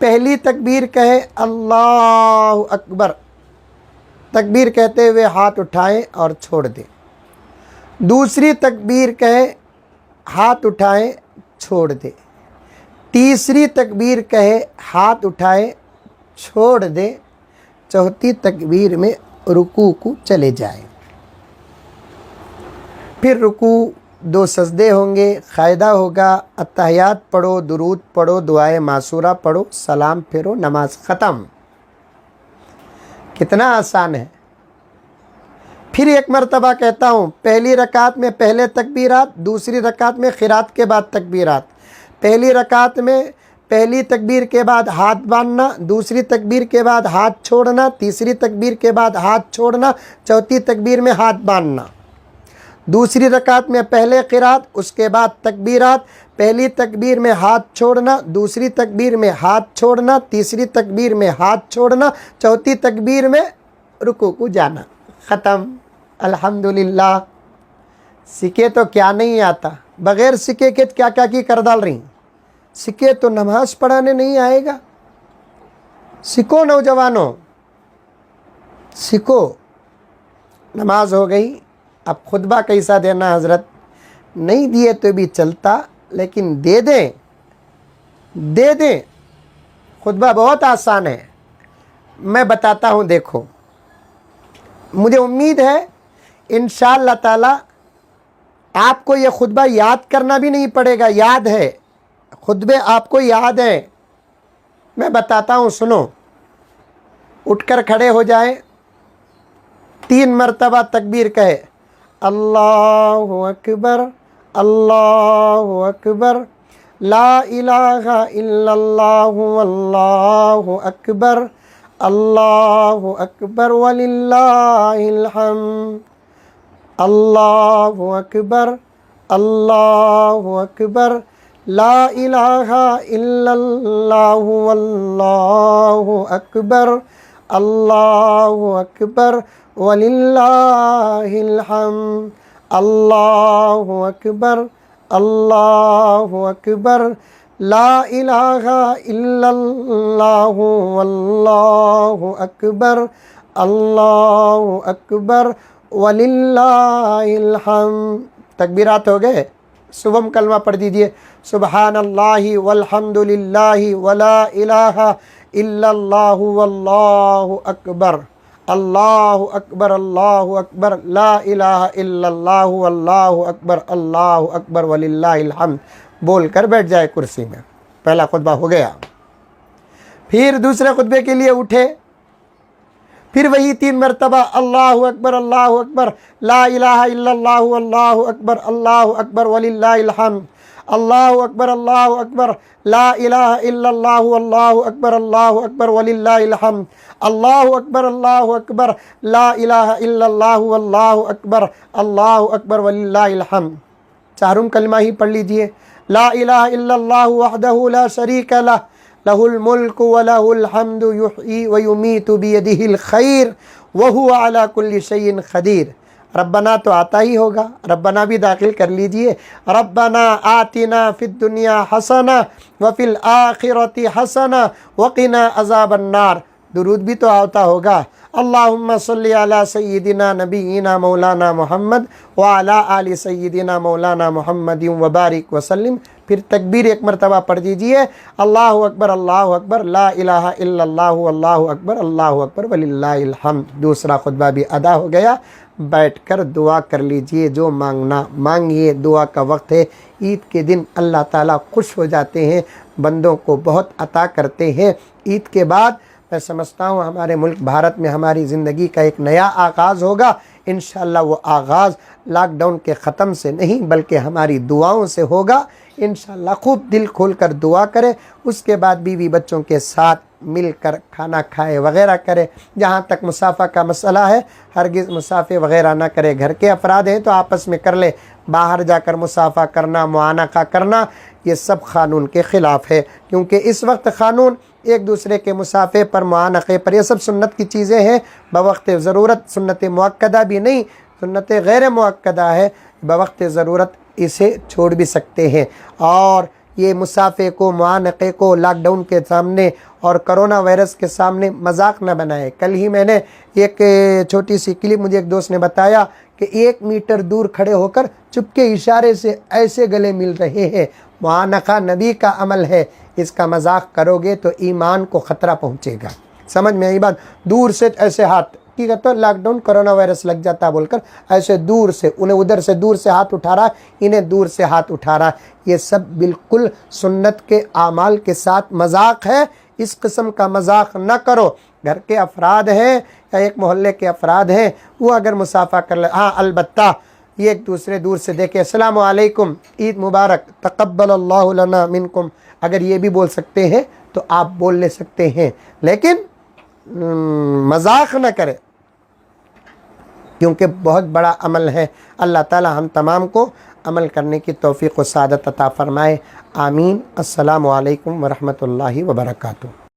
پہلی تکبیر کہے اللہ اکبر، تکبیر کہتے ہوئے ہاتھ اٹھائیں اور چھوڑ دیں۔ دوسری تکبیر کہے ہاتھ اٹھائیں چھوڑ دیں۔ تیسری تکبیر کہے ہاتھ اٹھائیں چھوڑ دیں۔ چوتھی تکبیر میں رکوع کو چلے جائیں۔ پھر رکوع 2 سجدے ہوں گے، قاعدہ ہوگا اتحیات پڑھو، درود پڑھو، دعائے معصورہ پڑھو، سلام پھیرو، نماز ختم۔ کتنا آسان ہے۔ پھر ایک مرتبہ کہتا ہوں، پہلی رکعت میں پہلے تکبیرات، دوسری رکعت میں قرات کے بعد تکبیرات۔ پہلی رکعت میں پہلی تکبیر کے بعد ہاتھ باندھنا، دوسری تکبیر کے بعد ہاتھ چھوڑنا، تیسری تکبیر کے بعد ہاتھ چھوڑنا، چوتھی تکبیر میں ہاتھ باندھنا۔ دوسری رکعت میں پہلے قرات، اس کے بعد تکبیرات، پہلی تکبیر میں ہاتھ چھوڑنا، دوسری تکبیر میں ہاتھ چھوڑنا، تیسری تکبیر میں ہاتھ چھوڑنا، چوتھی تکبیر میں رکوع کو جانا، ختم۔ الحمدللہ۔ سکے تو کیا نہیں آتا، بغیر سکے کے کیا کیا کی کر ڈال رہی، سکے تو نماز پڑھانے نہیں آئے گا۔ سکو نوجوانوں، سکو۔ نماز ہو گئی، اب خطبہ کیسا دینا حضرت؟ نہیں دیے تو بھی چلتا، لیکن دے دیں۔ خطبہ بہت آسان ہے، میں بتاتا ہوں، دیکھو۔ مجھے امید ہے انشاءاللہ تعالی آپ کو یہ خطبہ یاد کرنا بھی نہیں پڑے گا، یاد ہے، خطبے آپ کو یاد ہے۔ میں بتاتا ہوں، سنو۔ اٹھ کر کھڑے ہو جائیں، 3 مرتبہ تکبیر کہے، اللہ اکبر، اللہ اکبر، لا الہ الا اللہ واللہ اکبر، اللہ اکبر وللہ الحمد، اللہ اکبر، اللہ اکبر، لا الہ الا اللہ واللہ اکبر، اللہ اکبر وللہ الحمد، اللہ اکبر، اللہ اکبر، لا الہ الا اللہ واللہ اکبر، اللہ اکبر وللہ الحمد۔ تکبیرات ہو گئے، صبح کلمہ پڑھ دیجئے، سبحان اللہ والحمد للہ ولا الہ الا اللہ واللہ اکبر، اللہ اکبر، اللہ اکبر، لا الہ الا اللہ واللہ اکبر، اللہ اکبر وللہ الحمد بول کر بیٹھ جائے کرسی میں۔ پہلا خطبہ ہو گیا۔ پھر دوسرے خطبے کے لیے اٹھے، پھر وہی 3 مرتبہ اللہ اکبر، اللہ اکبر، لا الہ الا اللہ واللہ اکبر، اللہ اکبر وللہ الحمد، اللہ اکبر، اللہ اکبر، لا الہ الا اللہ واللہ اکبر، اللہ اکبر وللہ الحمد، اللہ اکبر، اللہ اکبر، لا الہ الا اللہ واللہ اکبر، اللہ اکبر وللہ الحمد۔ چاروں کلمہ ہی پڑھ لیجئے، لا الہ الا اللہ وحدہ لا شریک لہ، لہ الملک ولہ الحمد یحیی ویمیت بیدہ الخیر وہو علی کل شیء قدیر۔ ربنا تو آتا ہی ہوگا، ربنا بھی داخل کر لیجئے، ربنا آتنا فی الدنیا حسنہ وفی الآخرۃ حسنہ وقنا عذاب النار۔ درود بھی تو آتا ہوگا، اللہم صلی علی سیدنا نبینا مولانا محمد وعلی آل سیدنا مولانا محمد وبارک وسلم۔ پھر تکبیر 1 مرتبہ پڑھ دیجئے، اللہ اکبر، اللہ اکبر، لا الہ الا اللہ واللہ اکبر، اللہ اکبر وللہ الحمد۔ دوسرا خطبہ بھی ادا ہو گیا۔ بیٹھ کر دعا کر لیجئے، جو مانگنا مانگیے، دعا کا وقت ہے۔ عید کے دن اللہ تعالیٰ خوش ہو جاتے ہیں، بندوں کو بہت عطا کرتے ہیں۔ عید کے بعد میں سمجھتا ہوں ہمارے ملک بھارت میں ہماری زندگی کا ایک نیا آغاز ہوگا۔ انشاءاللہ وہ آغاز لاک ڈاؤن کے ختم سے نہیں بلکہ ہماری دعاؤں سے ہوگا۔ انشاءاللہ خوب دل کھول کر دعا کرے، اس کے بعد بیوی بچوں کے ساتھ مل کر کھانا کھائے وغیرہ کرے۔ جہاں تک مسافہ کا مسئلہ ہے، ہرگز مسافے وغیرہ نہ کرے۔ گھر کے افراد ہیں تو آپس میں کر لے، باہر جا کر مسافہ کرنا، معانقہ کرنا، یہ سب قانون کے خلاف ہے، کیونکہ اس وقت قانون ایک دوسرے کے مسافے پر، معانقے پر، یہ سب سنت کی چیزیں ہیں۔ بوقت ضرورت سنت مؤکدہ بھی نہیں، سنت غیر مؤکدہ ہے، بوقت ضرورت اسے چھوڑ بھی سکتے ہیں۔ اور یہ مسافے کو، معانقے کو لاک ڈاؤن کے سامنے اور کرونا وائرس کے سامنے مذاق نہ بنائے۔ کل ہی میں نے ایک چھوٹی سی کلپ مجھے ایک دوست نے بتایا کہ 1 میٹر دور کھڑے ہو کر چپ کے اشارے سے ایسے گلے مل رہے ہیں۔ معانقہ نبی کا عمل ہے، اس کا مذاق کرو گے تو ایمان کو خطرہ پہنچے گا۔ سمجھ میں آئی بات؟ دور سے ایسے ہاتھ کی کہتا لاک ڈاؤن کرونا وائرس لگ جاتا بول کر ایسے دور سے، انہیں ادھر سے دور سے ہاتھ اٹھا رہا، انہیں دور سے ہاتھ اٹھا رہا، یہ سب بالکل سنت کے اعمال کے ساتھ مذاق ہے۔ اس قسم کا مذاق نہ کرو۔ گھر کے افراد ہیں یا ایک محلے کے افراد ہیں، وہ اگر مصافحہ کر لے، ہاں البتہ یہ ایک دوسرے دور سے دیکھے السلام علیکم، عید مبارک، تقبل اللہ لنا منکم، اگر یہ بھی بول سکتے ہیں تو آپ بول لے سکتے ہیں، لیکن مذاق نہ کرے، کیونکہ بہت بڑا عمل ہے۔ اللہ تعالی ہم تمام کو عمل کرنے کی توفیق و سعادت عطا فرمائے، آمین۔ السلام علیکم ورحمۃ اللہ وبرکاتہ۔